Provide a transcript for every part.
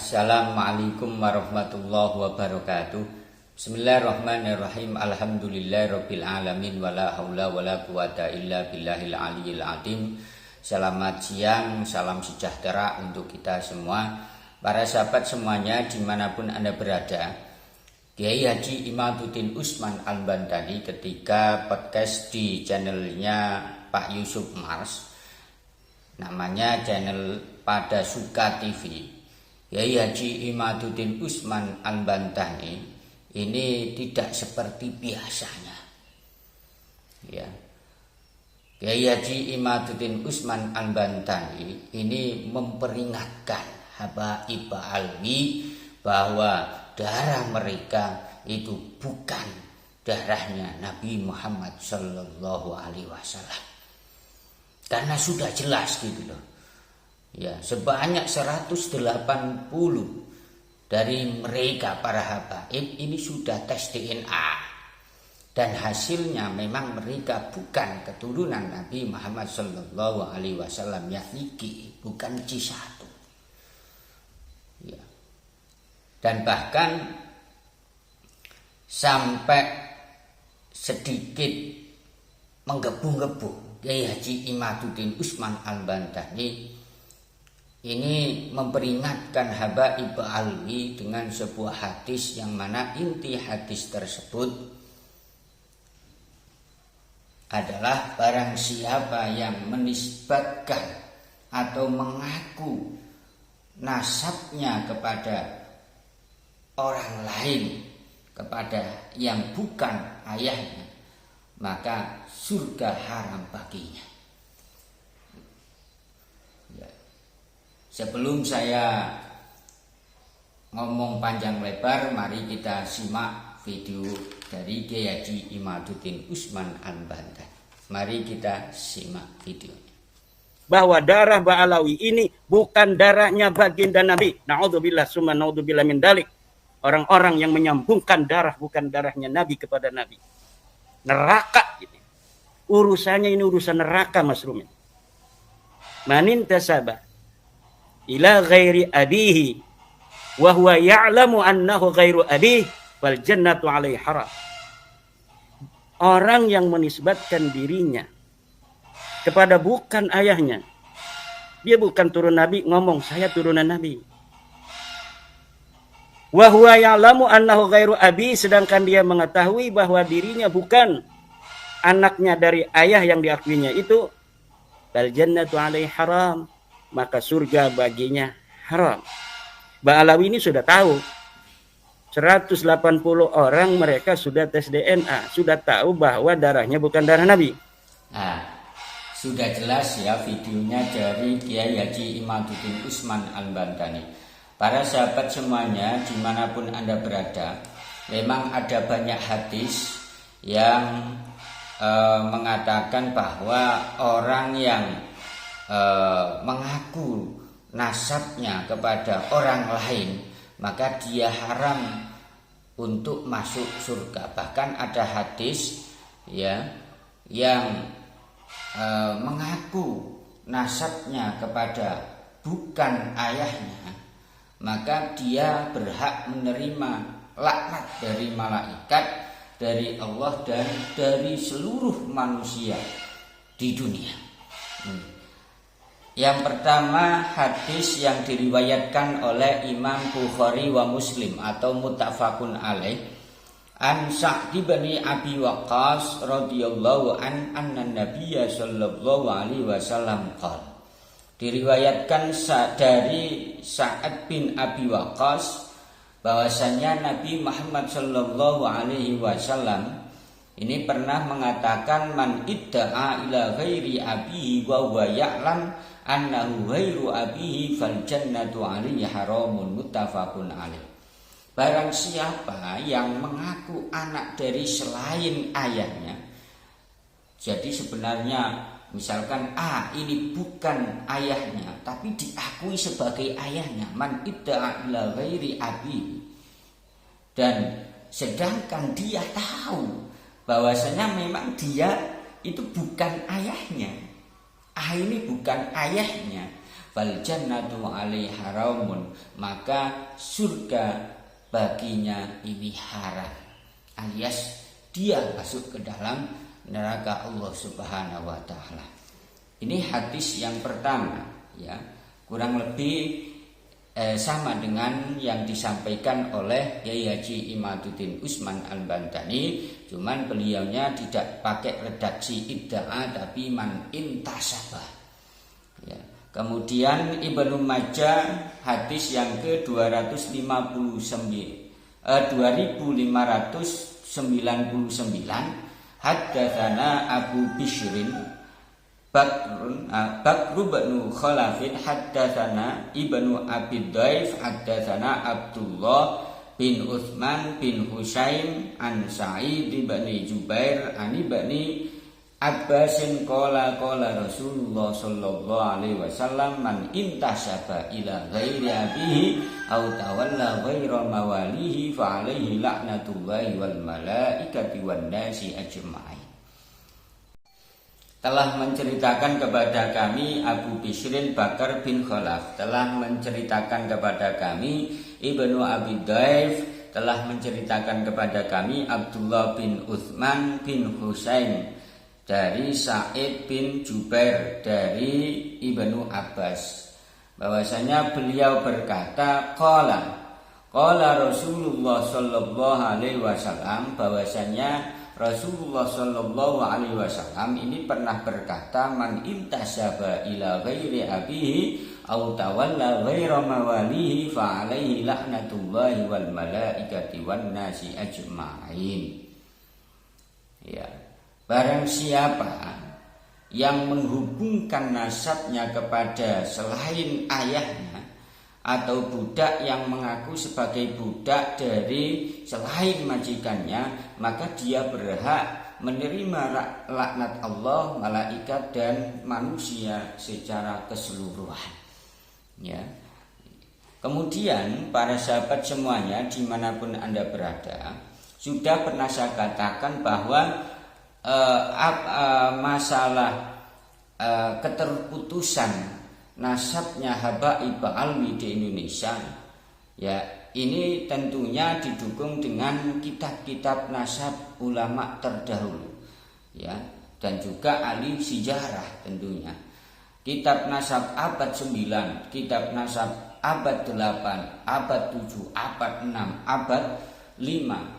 Assalamualaikum warahmatullahi wabarakatuh. Bismillahirrahmanirrahim. Alhamdulillahirabbil alamin wala haula wala quwata illa billahil aliyil azim. Selamat siang, salam sejahtera untuk kita semua, para sahabat semuanya dimanapun Anda berada. Kiai Haji Imaduddin Usman Al-Bantani ketika podcast di channelnya Pak Yusuf Mars, namanya channel Pada Suka TV. Kiai Haji Imaduddin Usman Al-Bantani ini tidak seperti biasanya. Ya. Kiai Haji Imaduddin Usman Al-Bantani ini memperingatkan habaib alwi bahwa darah mereka itu bukan darahnya Nabi Muhammad Sallallahu Alaihi Wasallam. Karena sudah jelas gitu loh. Ya, sebanyak 180 dari mereka para habaib ini sudah tes DNA. Dan hasilnya memang mereka bukan keturunan Nabi Muhammad Sallallahu Alaihi Wasallam, yakni bukan C1. Ya. Dan bahkan sampai sedikit menggebu-gebu Kiai Haji Imaduddin Usman Al-Bantani ini memperingatkan habaib alwi dengan sebuah hadis yang mana inti hadis tersebut adalah barang siapa yang menisbatkan atau mengaku nasabnya kepada orang lain, kepada yang bukan ayahnya, maka surga haram baginya. Sebelum saya ngomong panjang lebar, mari kita simak video dari Kiai Haji Imaduddin Usman Al-Bantani. Mari kita simak video. Bahwa darah Ba'alawi ini bukan darahnya baginda Nabi. Na'udzubillah summa na'udzubillah min dalik. Orang-orang yang menyambungkan darah bukan darahnya Nabi kepada Nabi. Neraka gitu. Urusannya ini urusan neraka, Mas Rumin. Manin tasabah ila ghairi abihi wa huwa ya'lamu annahu ghairu abihi wal jannatu alaihi haram. Orang yang menisbatkan dirinya kepada bukan ayahnya, dia bukan turun Nabi, ngomong saya turunan Nabi. Wa huwa ya'lamu annahu ghairu abihi, sedangkan dia mengetahui bahwa dirinya bukan anaknya dari ayah yang diakuinya itu, wal jannatu alaihi haram, maka surga baginya haram. Ba'alawi ini sudah tahu. 180 orang mereka sudah tes DNA, sudah tahu bahwa darahnya bukan darah Nabi. Nah, sudah jelas ya videonya dari Kiai Haji Imaduddin Usman Al-Bantani. Para sahabat semuanya dimanapun Anda berada, memang ada banyak hadis yang mengatakan bahwa orang yang mengaku nasabnya kepada orang lain, maka dia haram untuk masuk surga. Bahkan ada hadis ya yang mengaku nasabnya kepada bukan ayahnya, maka dia berhak menerima laknat dari malaikat, dari Allah, dan dari seluruh manusia di dunia. Yang pertama, hadis yang diriwayatkan oleh Imam Bukhari wa Muslim atau muttafaqun alaih, an Sa'd bin Abi Waqqas radhiyallahu anna Nabiyya sallallahu alaihi wasallam qala. Diriwayatkan dari Sa'ad bin Abi Waqqas bahwasanya Nabi Muhammad sallallahu alaihi wasallam ini pernah mengatakan, man idda'a ila ghairi abihi wa huwa ya'lam annahu ghairu abihi fal jannatu alaihi haramun, muttafaqun alaih. Barang siapa yang mengaku anak dari selain ayahnya, jadi sebenarnya misalkan ini bukan ayahnya tapi diakui sebagai ayahnya, man idda'a ila ghairi abihi, dan sedangkan dia tahu bahwasanya memang dia itu bukan ayahnya, ini bukan ayahnya, fal jannatu alaihi haramun, maka surga baginya ini haram, alias dia masuk ke dalam neraka Allah Subhanahu wa taala. Ini hadis yang pertama, ya. Kurang lebih sama dengan yang disampaikan oleh Kyai Haji Imaduddin Usman Al-Bantani, cuman beliaunya tidak pakai redaksi idda'a tapi man intasabah. Ya. Kemudian Ibnu Majah hadis yang ke-2599 haddatsana Abu Bishrin Bakru bin Khalafin haddatsana Ibnu Abi Daif haddatsana Abdullah bin Utsman bin Husain an Sa'id bin Jubair an Ibni Abbasin qala Rasulullah sallallahu alaihi wasallam man intasaba ila ghairi abihi aw tawalla ghaira mawalihi fa alaihi laknatullahi wal malaikati wan nasi ajma'in. Telah menceritakan kepada kami Abu Bishrin Bakar bin Khalaf, telah menceritakan kepada kami Ibnu Abi Daif, telah menceritakan kepada kami Abdullah bin Utsman bin Husain dari Sa'id bin Jubair dari Ibnu Abbas, bahwasanya beliau berkata qala Rasulullah sallallahu alaihi wasallam, bahwasanya Rasulullah sallallahu alaihi wasallam ini pernah berkata man intasaba ila ghairi abihi aw tawalla ghaira mawalihi fa alaihi laknatullahi wal malaikati wan nasi ajma'in. Ya, barang siapa yang menghubungkan nasabnya kepada selain ayahnya atau budak yang mengaku sebagai budak dari selain majikannya, maka dia berhak menerima laknat Allah, malaikat dan manusia secara keseluruhan. Ya. Kemudian para sahabat semuanya dimanapun Anda berada, sudah pernah saya katakan bahwa masalah keterputusan nasabnya Habaib Alwi di Indonesia, ya, ini tentunya didukung dengan kitab-kitab nasab ulama terdahulu, ya, dan juga ahli sejarah tentunya. Kitab nasab abad 9, kitab nasab abad 8, abad 7, abad 6, abad 5.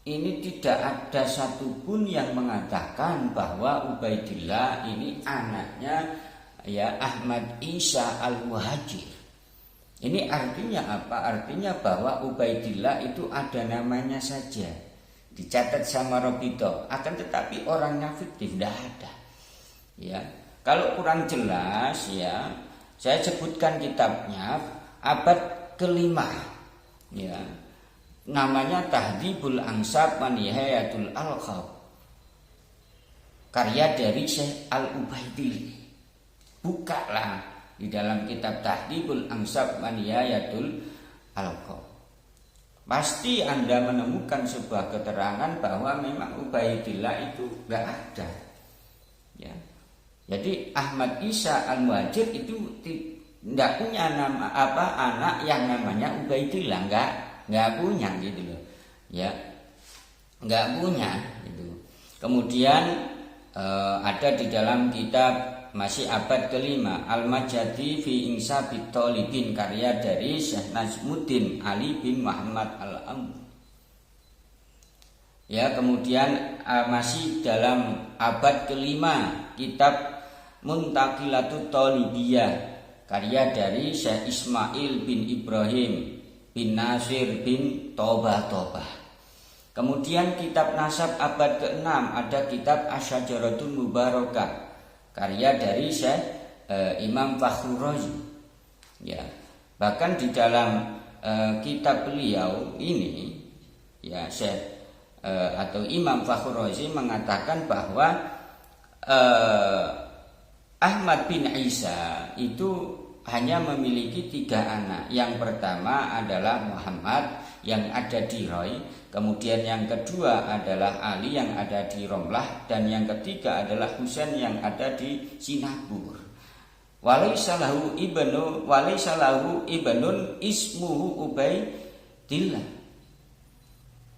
Ini tidak ada satupun yang mengatakan bahwa Ubaidillah ini anaknya ya Ahmad Isa Al-Muhajir. Ini artinya apa? Artinya bahwa Ubaidillah itu ada namanya saja, dicatat sama Robito, akan tetapi orangnya fiktif, tidak ada. Ya, kalau kurang jelas ya, saya sebutkan kitabnya abad kelima, ya, namanya Tahdhibul Ansab wa Nihayatul Alqab, karya dari Syekh Al-Ubaidillah. Bukalah di dalam kitab Tahdhibul Ansab wa Nihayatul Alqab, pasti Anda menemukan sebuah keterangan bahwa memang Ubaidillah itu enggak ada. Ya. Jadi Ahmad Isa Al-Muhajir itu tidak punya nama anak yang namanya Ubaidillah, enggak punya gitu loh. Ya. Enggak punya gitu. Kemudian ada di dalam kitab masih abad kelima Al-Majadi fi Insabit Talibin, karya dari Syekh Najmuddin Ali bin Muhammad Al-Amr. Ya, kemudian masih dalam abad kelima kitab Muntaqilatut Talibiyah, karya dari Syekh Ismail bin Ibrahim bin Nasir bin Tobah. Kemudian kitab nasab abad ke-6 ada kitab Asy-Syajaratul Mubarakah, karya dari Syekh Imam Fakhrur Razi. Ya, bahkan di dalam kitab beliau ini, ya, Syekh atau Imam Fakhrur Razi mengatakan bahwa Ahmad bin Isa itu hanya memiliki 3 anak. Yang pertama adalah Muhammad yang ada di Roy, kemudian yang kedua adalah Ali yang ada di Romlah, dan yang ketiga adalah Husain yang ada di Sinabur. walaysa lahu ibnun ismuhu Ubaidillah.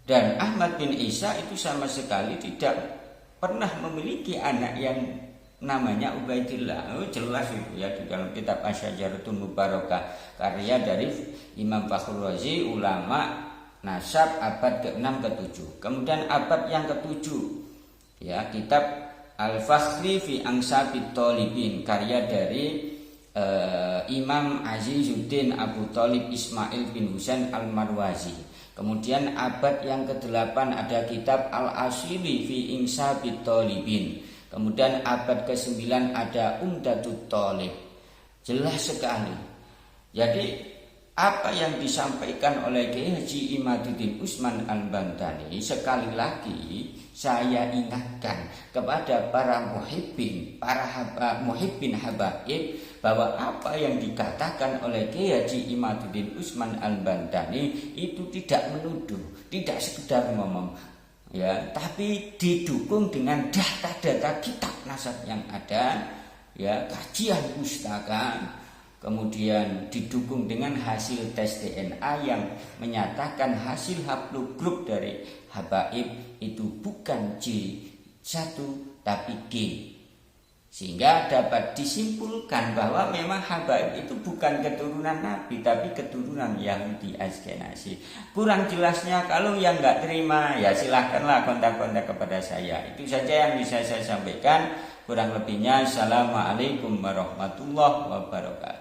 Dan Ahmad bin Isa itu sama sekali tidak pernah memiliki anak yang namanya Ubaidillah. Jelas itu ya di dalam kitab Asy-Syajaratun Mubarakah karya dari Imam Fakhrul Razi, ulama nasab abad ke-6 ke-7. Kemudian abad yang ke-7 ya kitab Al-Fakhri fi Ansabit Thalibin karya dari Imam Azizuddin Abu Thalib Ismail bin Husain Al-Marwazi. Kemudian abad yang ke-8 ada kitab Al-Asili fi Insabit Thalibin. Kemudian abad ke-9 ada Umdatut Thalib. Jelas sekali. Jadi apa yang disampaikan oleh Kiai Haji Imaduddin Usman Al-Bantani, sekali lagi saya ingatkan kepada para muhibbin, muhibbin habaib, bahwa apa yang dikatakan oleh Kiai Haji Imaduddin Usman Al-Bantani itu tidak menuduh, tidak sekedar ngomong ya, tapi didukung dengan data-data kitab nasab yang ada ya, kajian pustaka. Kemudian didukung dengan hasil tes DNA yang menyatakan hasil haplogrup dari habaib itu bukan J1 tapi G. Sehingga dapat disimpulkan bahwa memang habaib itu bukan keturunan Nabi tapi keturunan Yahudi Askenazi. Kurang jelasnya kalau yang nggak terima ya silahkanlah kontak-kontak kepada saya. Itu saja yang bisa saya sampaikan. Kurang lebihnya assalamualaikum warahmatullahi wabarakatuh.